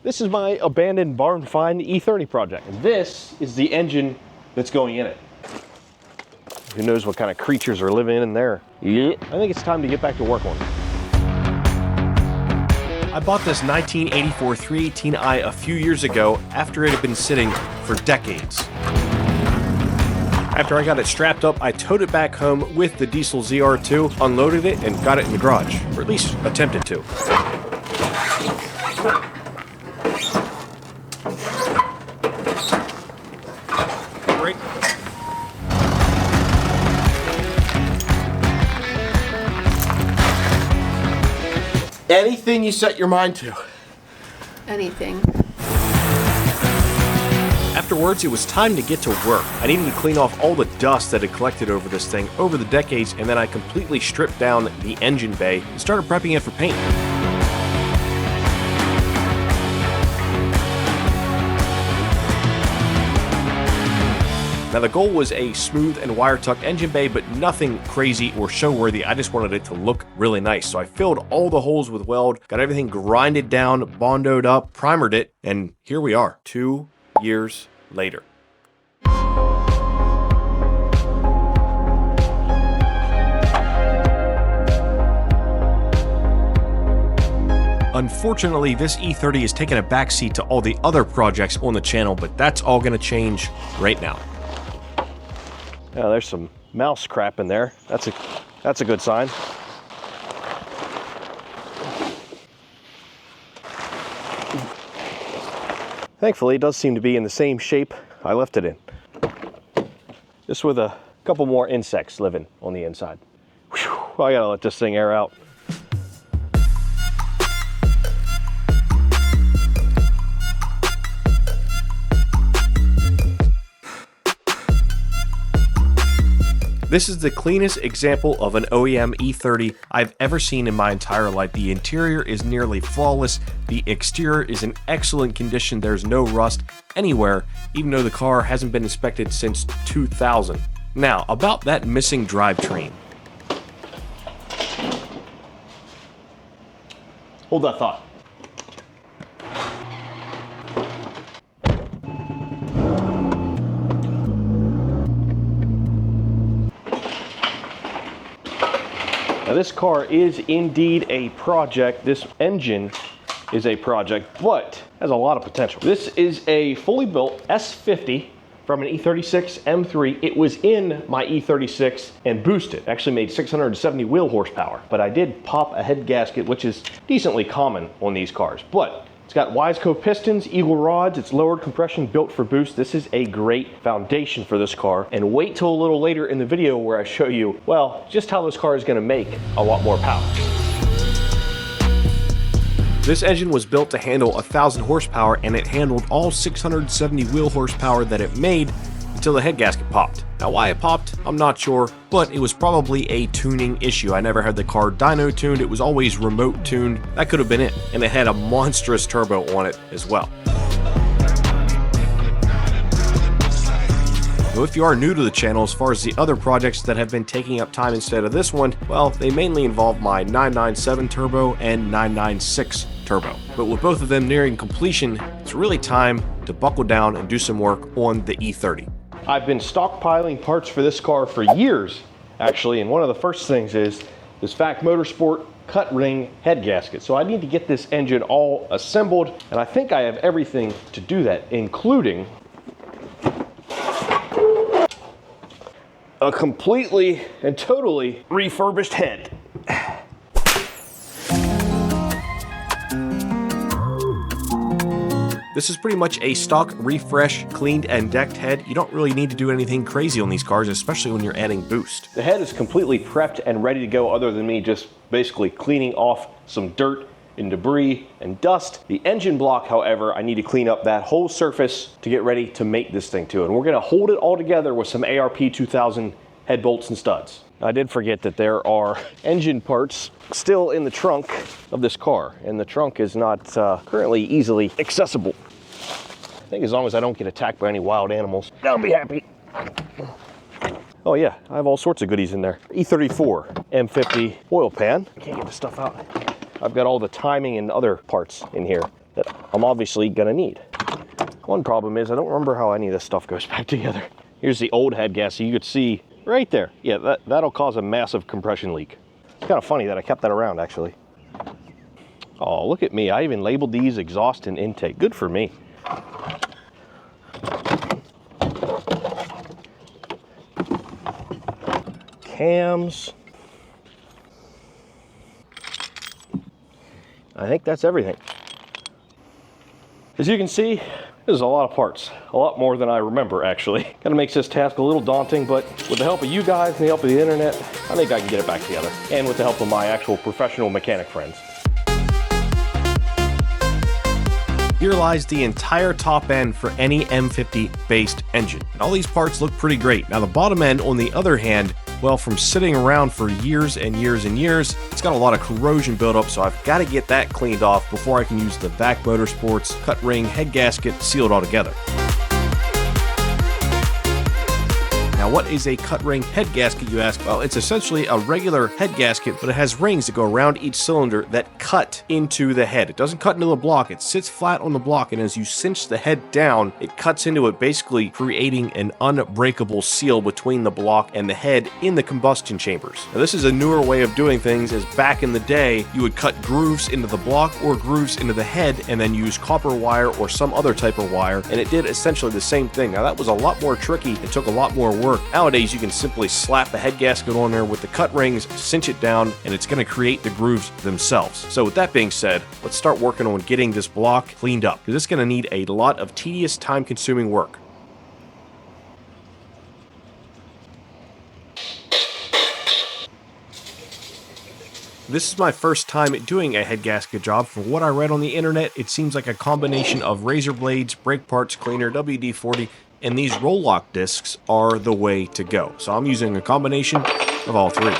This is my abandoned barn find E30 project. And this is the engine that's going in it. Who knows what kind of creatures are living in there. Yeah. I think it's time to get back to work on it. I bought this 1984 318i a few years ago after it had been sitting for decades. After I got it strapped up, I towed it back home with the diesel ZR2, unloaded it, and got it in the garage, or at least attempted to. Great. Anything you set your mind to. Anything. Afterwards, it was time to get to work. I needed to clean off all the dust that had collected over this thing over the decades, and then I completely stripped down the engine bay and started prepping it for paint. Now the goal was a smooth and wire-tucked engine bay, but nothing crazy or show-worthy. I just wanted it to look really nice. So I filled all the holes with weld, got everything grinded down, bondoed up, primered it, and here we are, 2 years later. Unfortunately, this E30 has taken a backseat to all the other projects on the channel, but that's all going to change right now. Yeah, there's some mouse crap in there. That's a good sign. Thankfully, it does seem to be in the same shape I left it in. Just with a couple more insects living on the inside. Whew, I gotta let this thing air out. This is the cleanest example of an OEM E30 I've ever seen in my entire life. The interior is nearly flawless. The exterior is in excellent condition. There's no rust anywhere, even though the car hasn't been inspected since 2000. Now, about that missing drivetrain. Hold that thought. Now this car is indeed a project. This engine is a project, but has a lot of potential. This is a fully built S50 from an E36 M3. It was in my E36 and boosted. Actually made 670 wheel horsepower, but I did pop a head gasket, which is decently common on these cars. But it's got Wiseco pistons, Eagle rods, it's lowered compression, built for boost. This is a great foundation for this car. And wait till a little later in the video where I show you, well, just how this car is gonna make a lot more power. This engine was built to handle 1,000 horsepower, and it handled all 670 wheel horsepower that it made until the head gasket popped. Now why it popped, I'm not sure, but it was probably a tuning issue. I never had the car dyno tuned, it was always remote tuned. That could have been it, and it had a monstrous turbo on it as well. So if you are new to the channel, as far as the other projects that have been taking up time instead of this one, well, they mainly involve my 997 turbo and 996 turbo. But with both of them nearing completion, it's really time to buckle down and do some work on the E30. I've been stockpiling parts for this car for years, actually, and one of the first things is this FAC Motorsport cut ring head gasket. So I need to get this engine all assembled, and I think I have everything to do that, including a completely and totally refurbished head. This is pretty much a stock, refresh, cleaned and decked head. You don't really need to do anything crazy on these cars, especially when you're adding boost. The head is completely prepped and ready to go, other than me just basically cleaning off some dirt and debris and dust. The engine block, however, I need to clean up that whole surface to get ready to mate this thing to it. And we're gonna hold it all together with some ARP 2000 head bolts and studs. I did forget that there are engine parts still in the trunk of this car, and the trunk is not currently easily accessible. I think as long as I don't get attacked by any wild animals, I'll be happy. Oh yeah, I have all sorts of goodies in there. E34 M50 oil pan. I can't get the stuff out. I've got all the timing and other parts in here. that I'm obviously gonna need. One problem is I don't remember how any of this stuff goes back together. Here's the old head gasket. You could see right there. Yeah, that'll cause a massive compression leak. It's kind of funny that I kept that around, actually. Oh, look at me. I even labeled these exhaust and intake. Good for me. Cams. I think that's everything. As you can see, there's a lot of parts, a lot more than I remember actually. Kind of makes this task a little daunting, but with the help of you guys and the help of the internet, I think I can get it back together. And with the help of my actual professional mechanic friends. Here lies the entire top end for any M50 based engine. And all these parts look pretty great. Now the bottom end, on the other hand, well, from sitting around for years and years and years, it's got a lot of corrosion buildup, so I've got to get that cleaned off before I can use the VAC Motorsports cut ring head gasket, seal it all together. Now, what is a cut ring head gasket, you ask? Well, it's essentially a regular head gasket, but it has rings that go around each cylinder that cut into the head. It doesn't cut into the block, it sits flat on the block, and as you cinch the head down, it cuts into it, basically creating an unbreakable seal between the block and the head in the combustion chambers. Now, this is a newer way of doing things, as back in the day, you would cut grooves into the block or grooves into the head and then use copper wire or some other type of wire, and it did essentially the same thing. Now, that was a lot more tricky. It took a lot more work. Nowadays, you can simply slap the head gasket on there with the cut rings, cinch it down, and it's going to create the grooves themselves. So with that being said, let's start working on getting this block cleaned up, because it's going to need a lot of tedious, time-consuming work. This is my first time doing a head gasket job. From what I read on the internet, it seems like a combination of razor blades, brake parts cleaner, WD-40, and these roll lock discs are the way to go. So I'm using a combination of all three.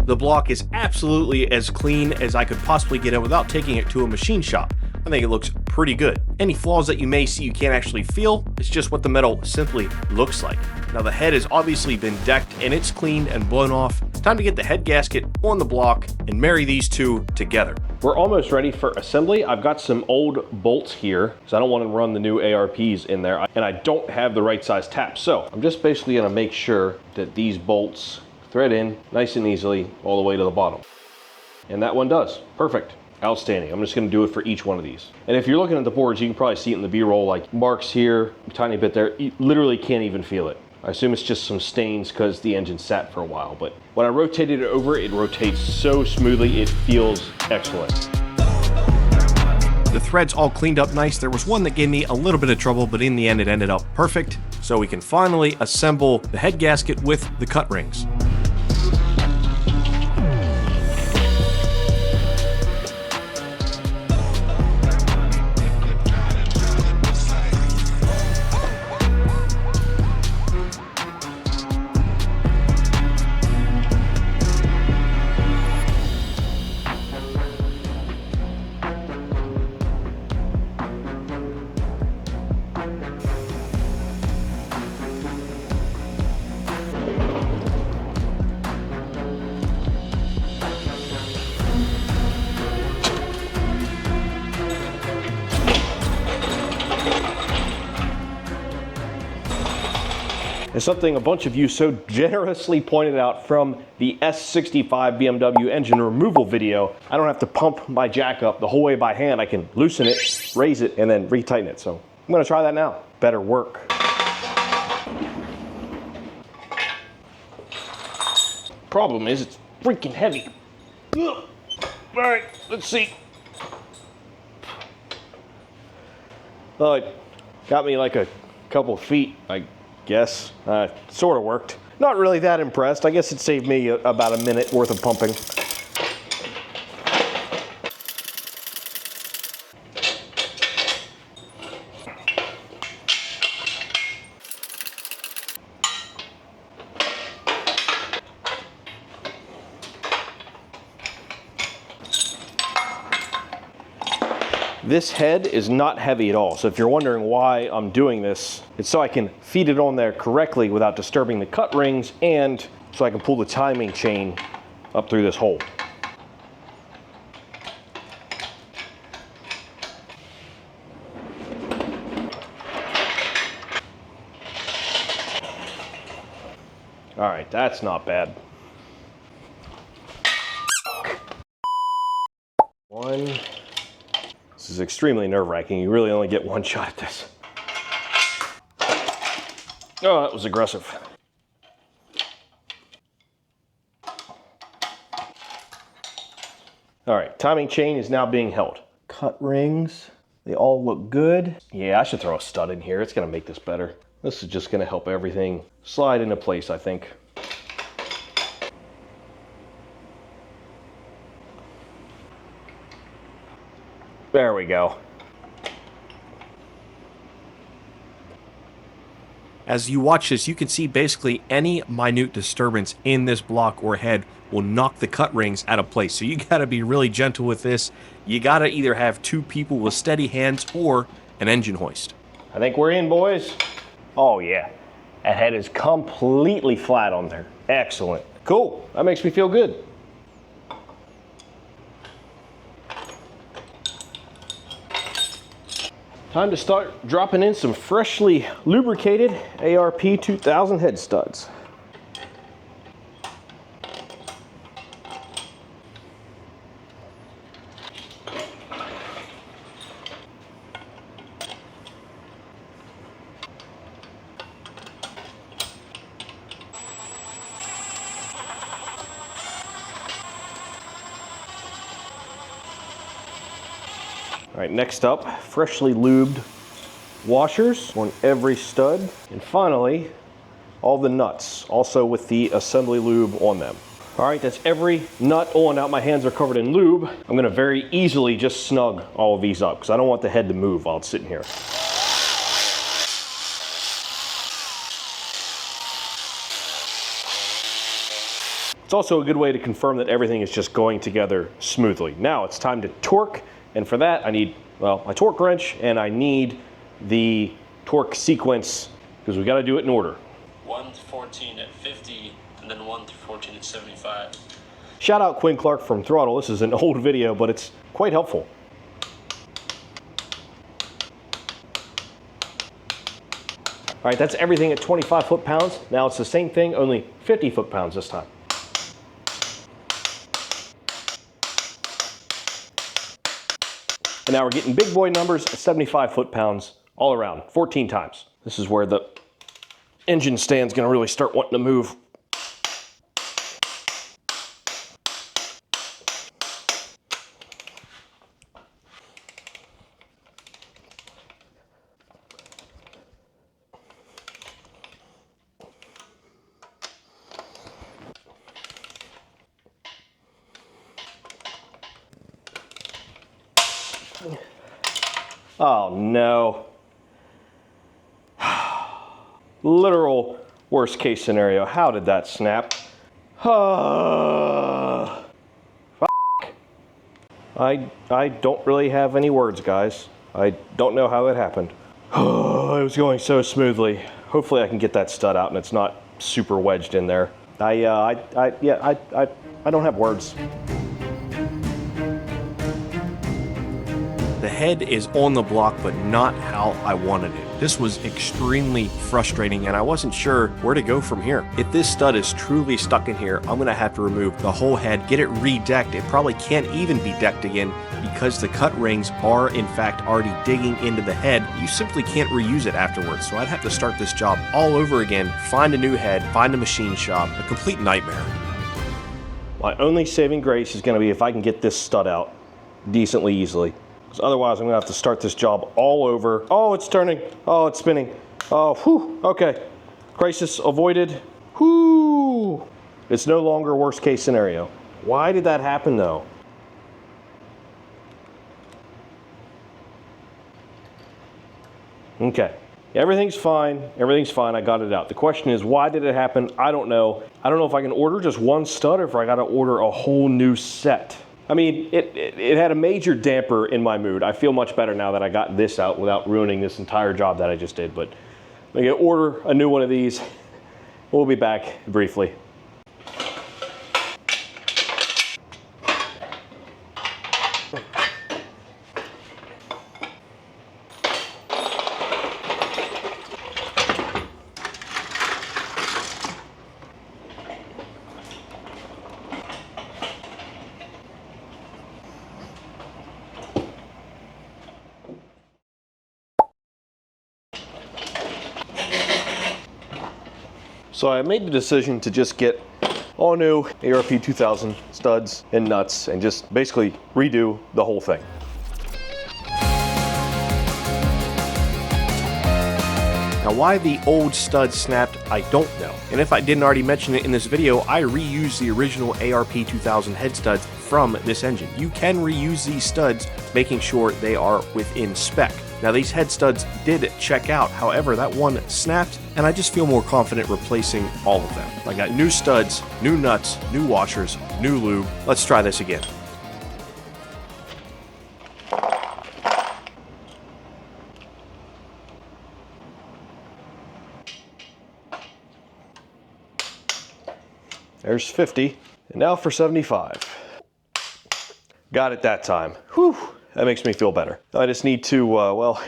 The block is absolutely as clean as I could possibly get it without taking it to a machine shop. I think it looks pretty good. Any flaws that you may see you can't actually feel, it's just what the metal simply looks like. Now the head has obviously been decked and it's cleaned and blown off. It's time to get the head gasket on the block and marry these two together. We're almost ready for assembly. I've got some old bolts here because I don't want to run the new ARPs in there, and I don't have the right size taps. So I'm just basically going to make sure that these bolts thread in nice and easily all the way to the bottom. And that one does. Perfect. Outstanding. I'm just going to do it for each one of these. And if you're looking at the boards, you can probably see it in the B-roll, like marks here, a tiny bit there. You literally can't even feel it. I assume it's just some stains because the engine sat for a while, but when I rotated it over, it rotates so smoothly, it feels excellent. The threads all cleaned up nice. There was one that gave me a little bit of trouble, but in the end it ended up perfect. So we can finally assemble the head gasket with the cut rings. And something a bunch of you so generously pointed out from the S65 BMW engine removal video, I don't have to pump my jack up the whole way by hand. I can loosen it, raise it, and then retighten it. So I'm gonna try that now. Better work. Problem is, it's freaking heavy. Ugh. All right, let's see. Well, it got me like a couple feet, I guess. Sort of worked. Not really that impressed. I guess it saved me about a minute worth of pumping. This head is not heavy at all, so if you're wondering why I'm doing this, it's so I can feed it on there correctly without disturbing the cut rings, and so I can pull the timing chain up through this hole. All right, that's not bad. One. This is extremely nerve-wracking. You really only get one shot at this. Oh, that was aggressive. All right, timing chain is now being held. Cut rings, they all look good. Yeah, I should throw a stud in here. It's gonna make this better. This is just gonna help everything slide into place, I think. There we go. As you watch this, you can see basically any minute disturbance in this block or head will knock the cut rings out of place. So you gotta be really gentle with this. You gotta either have two people with steady hands or an engine hoist. I think we're in, boys. Oh yeah, that head is completely flat on there. Excellent. Cool, that makes me feel good. Time to start dropping in some freshly lubricated ARP 2000 head studs. All right, next up, freshly lubed washers on every stud. And finally, all the nuts, also with the assembly lube on them. All right, that's every nut on. Now my hands are covered in lube. I'm gonna very easily just snug all of these up because I don't want the head to move while it's sitting here. It's also a good way to confirm that everything is just going together smoothly. Now it's time to torque. And for that, I need, well, my torque wrench, and I need the torque sequence, because we got to do it in order. 1 to 14 at 50, and then 1 to 14 at 75. Shout out Quinn Clark from Throttle. This is an old video, but it's quite helpful. All right, that's everything at 25 foot-pounds. Now it's the same thing, only 50 foot-pounds this time. And now we're getting big boy numbers at 75 foot-pounds all around, 14 times. This is where the engine stand's gonna really start wanting to move. Oh no. Literal worst case scenario. How did that snap? Fuck. I don't really have any words, guys. I don't know how it happened. It was going so smoothly. Hopefully I can get that stud out and it's not super wedged in there. I don't have words. The head is on the block, but not how I wanted it. This was extremely frustrating, and I wasn't sure where to go from here. If this stud is truly stuck in here, I'm gonna have to remove the whole head, get it redecked. It probably can't even be decked again because the cut rings are in fact already digging into the head. You simply can't reuse it afterwards, so I'd have to start this job all over again, find a new head, find a machine shop, a complete nightmare. My only saving grace is gonna be if I can get this stud out decently easily. 'Cause otherwise, I'm gonna have to start this job all over. Oh, it's turning. Oh, it's spinning. Oh, whew, okay. Crisis avoided. Whew. It's no longer worst case scenario. Why did that happen though? Okay. Everything's fine. Everything's fine. I got it out. The question is, why did it happen? I don't know. I don't know if I can order just one stud or if I got to order a whole new set. I mean, it had a major damper in my mood. I feel much better now that I got this out without ruining this entire job that I just did. But I'm going to order a new one of these. We'll be back briefly. So I made the decision to just get all new ARP 2000 studs and nuts and just basically redo the whole thing. Now why the old stud snapped, I don't know. And if I didn't already mention it in this video, I reused the original ARP 2000 head studs from this engine. You can reuse these studs, making sure they are within spec. Now these head studs did check out, however that one snapped and I just feel more confident replacing all of them. I got new studs, new nuts, new washers, new lube. Let's try this again. There's 50, and now for 75. Got it that time. Whew, that makes me feel better. I just need to, well,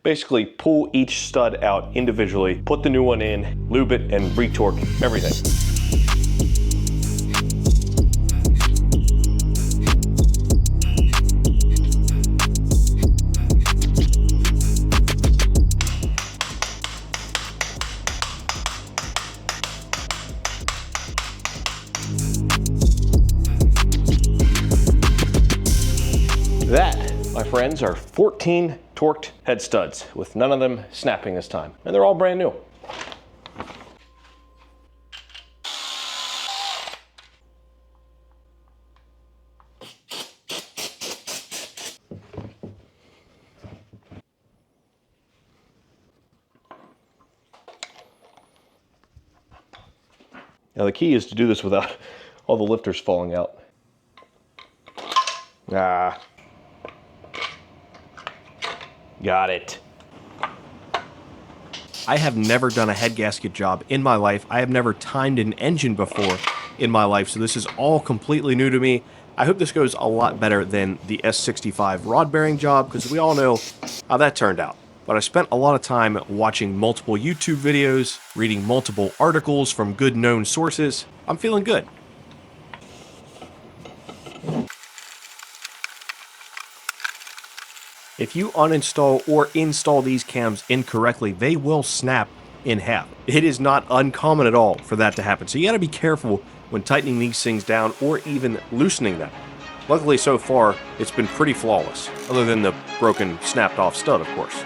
basically pull each stud out individually, put the new one in, lube it, and re-torque everything. That, my friends, are 14 torqued head studs, with none of them snapping this time. And they're all brand new. Now the key is to do this without all the lifters falling out. Ah. Got it. I have never done a head gasket job in my life. I have never timed an engine before in my life, so this is all completely new to me. I hope this goes a lot better than the S65 rod bearing job, because we all know how that turned out. But I spent a lot of time watching multiple YouTube videos, reading multiple articles from good known sources. I'm feeling good. If you uninstall or install these cams incorrectly, they will snap in half. It is not uncommon at all for that to happen. So you gotta be careful when tightening these things down or even loosening them. Luckily so far, it's been pretty flawless, other than the broken, snapped off stud, of course.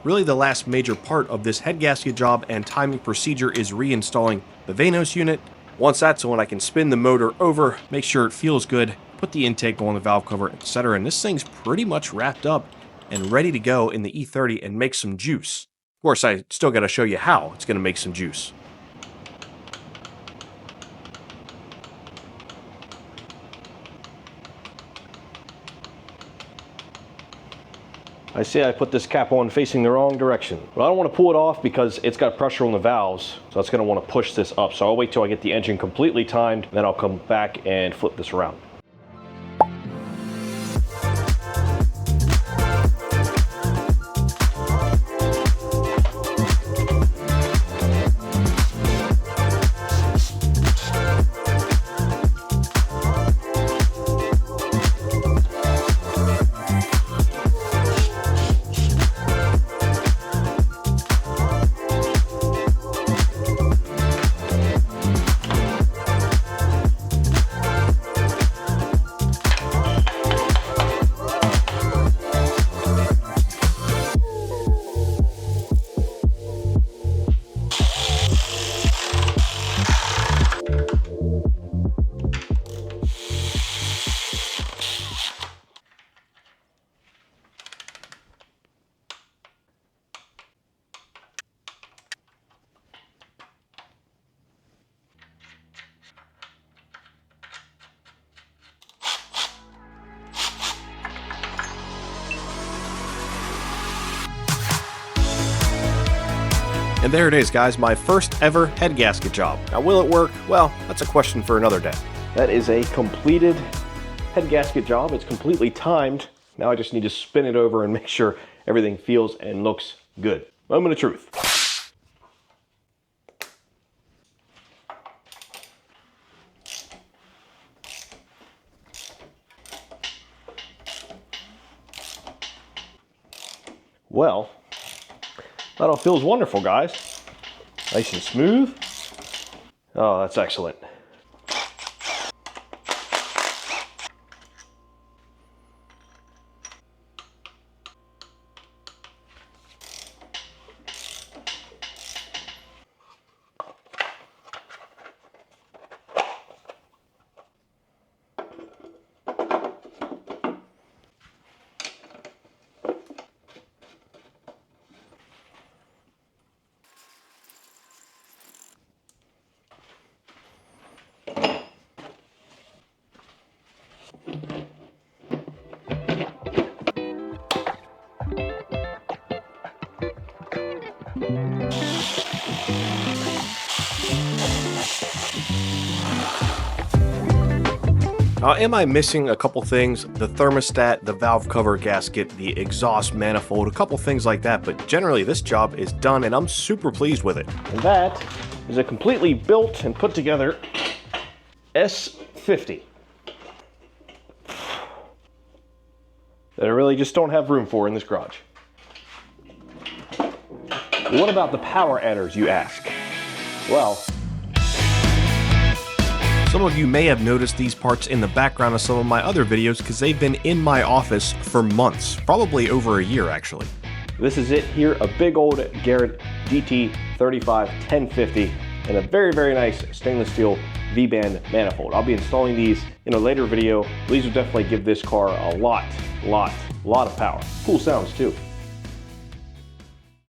Really, the last major part of this head gasket job and timing procedure is reinstalling the Vanos unit. Once that's on, I can spin the motor over, make sure it feels good, put the intake on the valve cover, etc. And this thing's pretty much wrapped up and ready to go in the E30 and make some juice. Of course, I still got to show you how it's going to make some juice. I see I put this cap on facing the wrong direction, but I don't want to pull it off because it's got pressure on the valves, so it's going to want to push this up. So I'll wait till I get the engine completely timed, then I'll come back and flip this around. And there it is, guys, my first ever head gasket job. Now, will it work? Well, that's a question for another day. That is a completed head gasket job. It's completely timed. Now I just need to spin it over and make sure everything feels and looks good. Moment of truth. Well, that all feels wonderful, guys. Nice and smooth. Oh, that's excellent. Am I missing a couple things? The thermostat, the valve cover gasket, the exhaust manifold, a couple things like that, but generally this job is done and I'm super pleased with it. And that is a completely built and put together S50 that I really just don't have room for in this garage. What about the power adders, you ask? Well, some of you may have noticed these parts in the background of some of my other videos because they've been in my office for months, probably over a year actually. This is it here, a big old Garrett GT35 1050 and a very, very nice stainless steel V-band manifold. I'll be installing these in a later video. These will definitely give this car a lot of power. Cool sounds too.